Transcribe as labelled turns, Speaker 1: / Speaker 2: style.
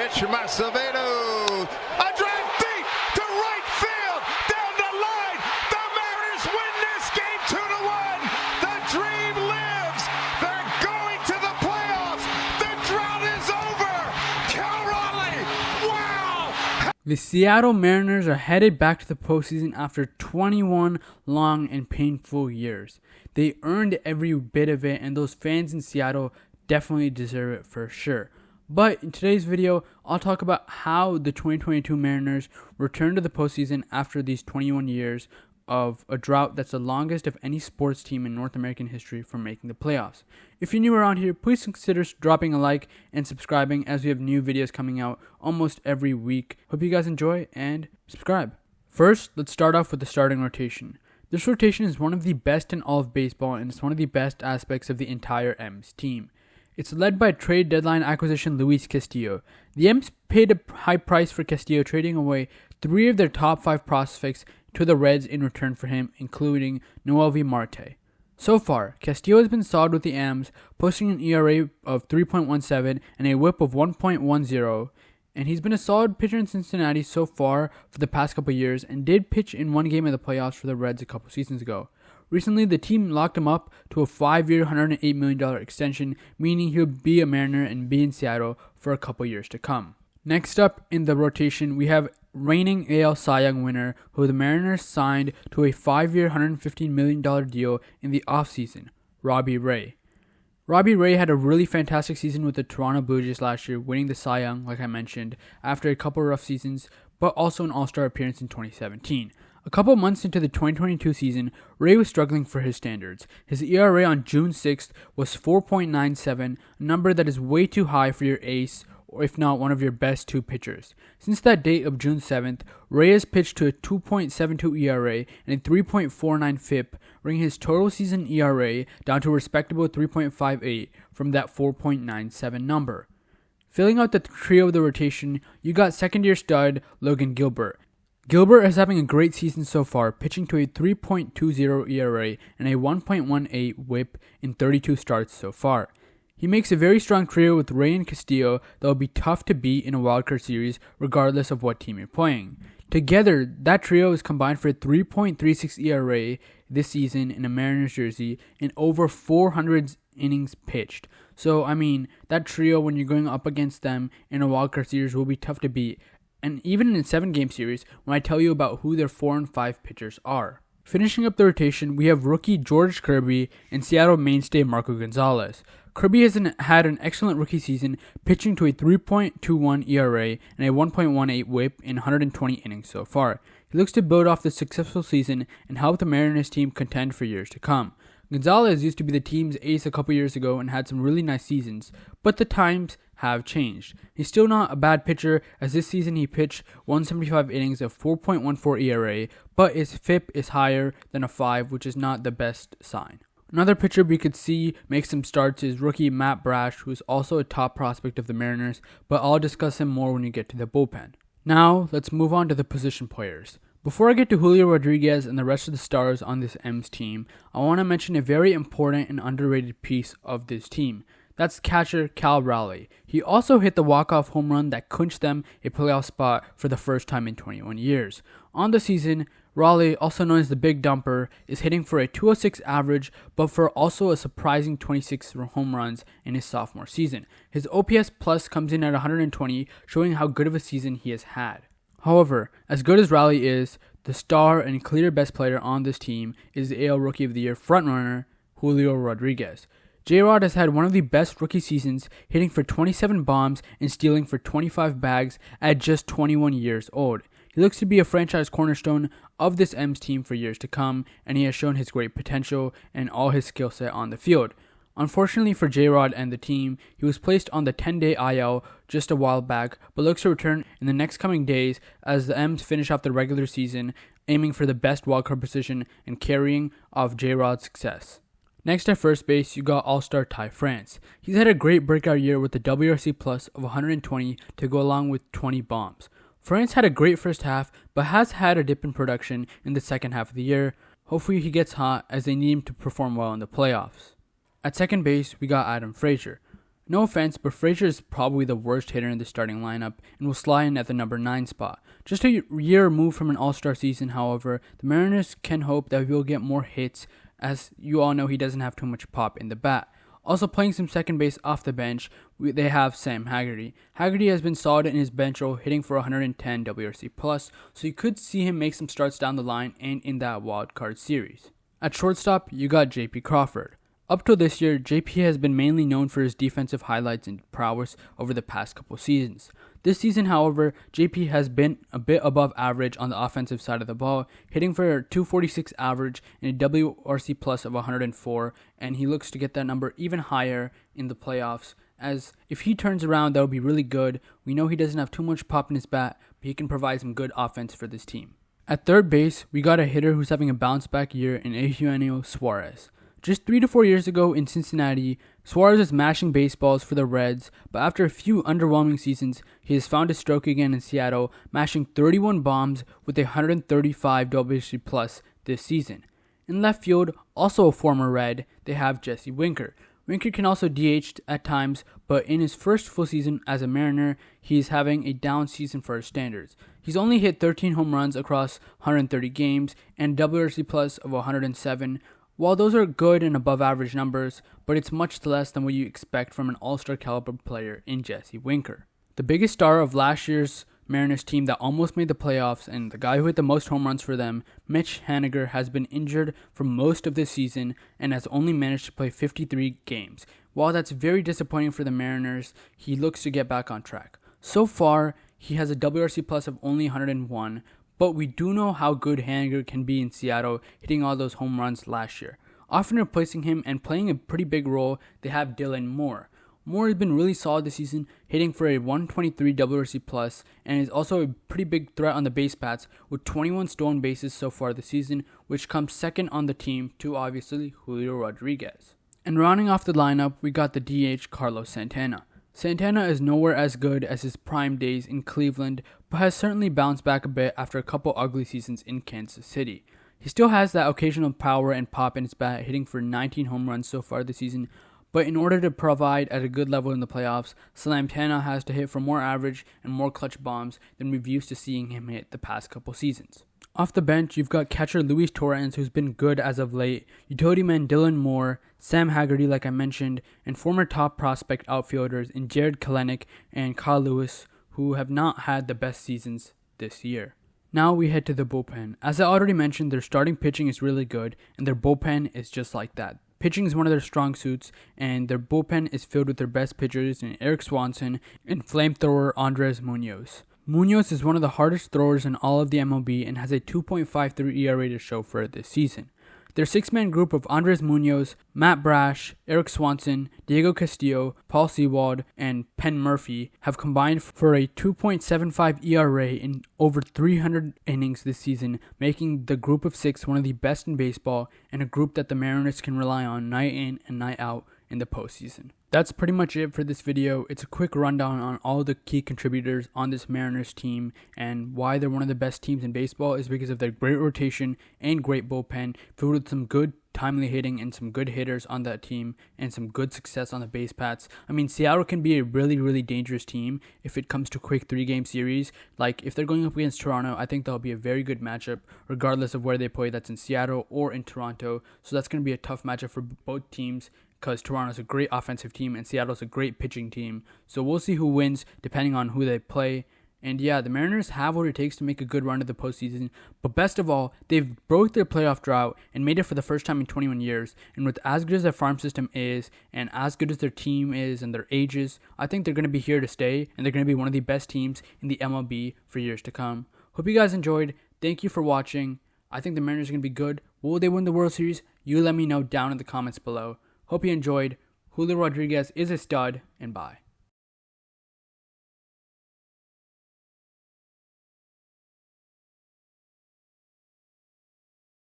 Speaker 1: pitch from Acevedo. A drive deep to right field. Down the line. The Mariners win this game 2-1. The dream lives. They're going to the playoffs. The drought is over. Cal Raleigh. Wow.
Speaker 2: The Seattle Mariners are headed back to the postseason after 21 long and painful years. They earned every bit of it, and those fans in Seattle definitely deserve it for sure. But in today's video, I'll talk about how the 2022 Mariners returned to the postseason after these 21 years of a drought that's the longest of any sports team in North American history from making the playoffs. If you're new around here, please consider dropping a like and subscribing, as we have new videos coming out almost every week. Hope you guys enjoy and subscribe. First, let's start off with the starting rotation. This rotation is one of the best in all of baseball, and it's one of the best aspects of the entire M's team. It's led by trade deadline acquisition Luis Castillo. The M's paid a high price for Castillo, trading away 3 of their top 5 prospects to the Reds in return for him, including Noelvi Marte. So far, Castillo has been solid with the M's, posting an ERA of 3.17 and a WHIP of 1.10, and he's been a solid pitcher in Cincinnati so far for the past couple years, and did pitch in one game of the playoffs for the Reds a couple seasons ago. Recently, the team locked him up to a 5-year, $108 million extension, meaning he'll be a Mariner and be in Seattle for a couple years to come. Next up in the rotation, we have reigning AL Cy Young winner, who the Mariners signed to a 5-year, $115 million deal in the offseason, Robbie Ray. Robbie Ray had a really fantastic season with the Toronto Blue Jays last year, winning the Cy Young, like I mentioned, after a couple rough seasons, but also an All-Star appearance in 2017. A couple months into the 2022 season, Ray was struggling for his standards. His ERA on June 6th was 4.97, a number that is way too high for your ace, or if not one of your best 2 pitchers. Since that date of June 7th, Ray has pitched to a 2.72 ERA and a 3.49 FIP, bringing his total season ERA down to a respectable 3.58 from that 4.97 number. Filling out the trio of the rotation, you got second-year stud Logan Gilbert. Gilbert is having a great season so far, pitching to a 3.20 ERA and a 1.18 WHIP in 32 starts so far. He makes a very strong trio with Ray and Castillo that will be tough to beat in a wildcard series regardless of what team you're playing. Together, that trio is combined for a 3.36 ERA this season in a Mariners jersey and over 400 innings pitched. So, that trio, when you're going up against them in a wildcard series, will be tough to beat. And even in a 7-game series, when I tell you about who their 4 and 5 pitchers are. Finishing up the rotation, we have rookie George Kirby and Seattle mainstay Marco Gonzalez. Kirby has had an excellent rookie season, pitching to a 3.21 ERA and a 1.18 WHIP in 120 innings so far. He looks to build off this successful season and help the Mariners team contend for years to come. Gonzalez used to be the team's ace a couple years ago and had some really nice seasons, but the times have changed. He's still not a bad pitcher, as this season he pitched 175 innings of 4.14 ERA, but his FIP is higher than a 5, which is not the best sign. Another pitcher we could see make some starts is rookie Matt Brash, who is also a top prospect of the Mariners, but I'll discuss him more when we get to the bullpen. Now, let's move on to the position players. Before I get to Julio Rodriguez and the rest of the stars on this M's team, I want to mention a very important and underrated piece of this team. That's catcher Cal Raleigh. He also hit the walk-off home run that clinched them a playoff spot for the first time in 21 years. On the season, Raleigh, also known as the Big Dumper, is hitting for a 206 average, but for also a surprising 26 home runs in his sophomore season. His OPS plus comes in at 120, showing how good of a season he has had. However, as good as Raleigh is, the star and clear best player on this team is the AL Rookie of the Year frontrunner Julio Rodriguez. J-Rod has had one of the best rookie seasons, hitting for 27 bombs and stealing for 25 bags at just 21 years old. He looks to be a franchise cornerstone of this M's team for years to come, and he has shown his great potential and all his skill set on the field. Unfortunately for J-Rod and the team, he was placed on the 10-day IL just a while back, but looks to return in the next coming days as the M's finish off the regular season, aiming for the best wildcard position and carrying off J-Rod's success. Next at first base, you got All-Star Ty France. He's had a great breakout year with the WRC plus of 120 to go along with 20 bombs. France had a great first half, but has had a dip in production in the second half of the year. Hopefully he gets hot, as they need him to perform well in the playoffs. At second base, we got Adam Frazier. No offense, but Frazier is probably the worst hitter in the starting lineup and will slide in at the number 9 spot. Just a year removed from an all-star season, however, the Mariners can hope that he will get more hits, as you all know he doesn't have too much pop in the bat. Also playing some second base off the bench, they have Sam Haggerty. Haggerty has been solid in his bench role, hitting for 110 WRC+, so you could see him make some starts down the line and in that wild card series. At shortstop, you got JP Crawford. Up till this year, JP has been mainly known for his defensive highlights and prowess over the past couple seasons. This season, however, JP has been a bit above average on the offensive side of the ball, hitting for a 246 average and a WRC plus of 104, and he looks to get that number even higher in the playoffs, as if he turns around, that would be really good. We know he doesn't have too much pop in his bat, but he can provide some good offense for this team. At third base, we got a hitter who's having a bounce-back year in Eugenio Suarez. Just 3 to 4 years ago in Cincinnati, Suarez was mashing baseballs for the Reds, but after a few underwhelming seasons, he has found his stroke again in Seattle, mashing 31 bombs with a 135 WRC plus this season. In left field, also a former Red, they have Jesse Winker. Winker can also DH at times, but in his first full season as a Mariner, he's having a down season for his standards. He's only hit 13 home runs across 130 games and WRC plus of 107. While those are good and above average numbers, but it's much less than what you expect from an all-star caliber player in Jesse Winker. The biggest star of last year's Mariners team that almost made the playoffs and the guy who hit the most home runs for them, Mitch Haniger, has been injured for most of this season and has only managed to play 53 games. While that's very disappointing for the Mariners, he looks to get back on track. So far, he has a WRC plus of only 101, but we do know how good Haniger can be in Seattle, hitting all those home runs last year. Often replacing him and playing a pretty big role, they have Dylan Moore. Moore has been really solid this season, hitting for a 123 WRC plus, and is also a pretty big threat on the base paths with 21 stolen bases so far this season, which comes second on the team to obviously Julio Rodriguez. And rounding off the lineup, we got the DH Carlos Santana. Santana is nowhere as good as his prime days in Cleveland, but has certainly bounced back a bit after a couple ugly seasons in Kansas City. He still has that occasional power and pop in his bat, hitting for 19 home runs so far this season, but in order to provide at a good level in the playoffs, Santana has to hit for more average and more clutch bombs than we've used to seeing him hit the past couple seasons. Off the bench, you've got catcher Luis Torres, who's been good as of late, utility man Dylan Moore, Sam Haggerty, like I mentioned, and former top prospect outfielders in Jared Kelenic and Kyle Lewis, who have not had the best seasons this year. Now we head to the bullpen. As I already mentioned, their starting pitching is really good, and their bullpen is just like that. Pitching is one of their strong suits, and their bullpen is filled with their best pitchers in Eric Swanson and flamethrower Andres Munoz. Munoz is one of the hardest throwers in all of the MLB and has a 2.53 ERA to show for it this season. Their six-man group of Andres Munoz, Matt Brash, Eric Swanson, Diego Castillo, Paul Sewald, and Penn Murphy have combined for a 2.75 ERA in over 300 innings this season, making the group of six one of the best in baseball and a group that the Mariners can rely on night in and night out in the postseason. That's pretty much it for this video. It's a quick rundown on all the key contributors on this Mariners team, and why they're one of the best teams in baseball is because of their great rotation and great bullpen, filled with some good timely hitting and some good hitters on that team and some good success on the base paths. I mean, Seattle can be a really, really dangerous team if it comes to quick 3-game series. Like, if they're going up against Toronto, I think that'll be a very good matchup regardless of where they play, that's in Seattle or in Toronto. So that's going to be a tough matchup for both teams, because Toronto's a great offensive team and Seattle's a great pitching team. So we'll see who wins depending on who they play. And yeah, the Mariners have what it takes to make a good run to the postseason. But best of all, they've broke their playoff drought and made it for the first time in 21 years. And with as good as their farm system is, and as good as their team is and their ages, I think they're going to be here to stay, and they're going to be one of the best teams in the MLB for years to come. Hope you guys enjoyed. Thank you for watching. I think the Mariners are going to be good. Will they win the World Series? You let me know down in the comments below. Hope you enjoyed. Julio Rodriguez is a stud, and bye.